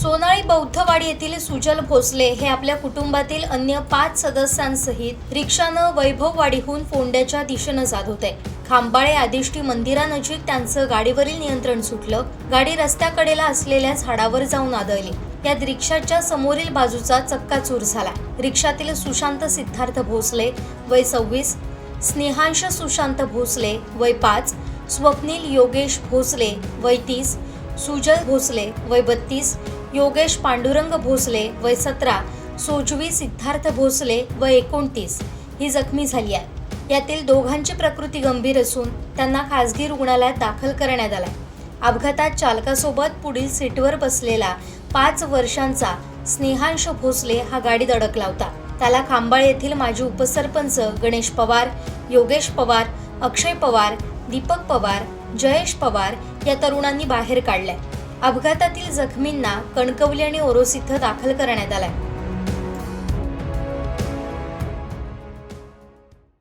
सोनाळी बौद्धवाडी येथील सुजल भोसले हे आपल्या कुटुंबातील अन्य 5 सदस्यांसहित रिक्षानं वैभववाडीहून फोंड्याच्या दिशेनं जात होते. खांबाळे आदिष्टी मंदिरानजीक त्यांचं गाडीवरील नियंत्रण सुटलं. गाडी रस्त्याकडेला असलेल्या झाडावर जाऊन आदळली. यात रिक्षाच्या समोरील बाजूचा चक्काचूर झाला. रिक्षातील सुशांत सिद्धार्थ भोसले वय 26, स्नेहांश सुशांत भोसले वय 5, स्वप्नील योगेश भोसले वय 30, सुजल भोसले वय 32, योगेश पांडुरंग भोसले वय 17, सोजवी सिद्धार्थ भोसले वय 29 ही जखमी झाली आहे. यातील दोघांची प्रकृती गंभीर असून त्यांना खासगी रुग्णालयात दाखल करण्यात आलाय. अपघातात चालकासोबत पुढील सीटवर बसलेला 5 वर्षांचा स्नेहांश भोसले हा गाडीत अडकला होता. त्याला खांबाळे येथील माजी उपसरपंच गणेश पवार, योगेश पवार, अक्षय पवार, दीपक पवार, जयेश पवार या तरुणांनी बाहेर काढलंय. अपघातातील जखमींना कणकवली आणि ओरोस इथं दाखल करण्यात आलाय.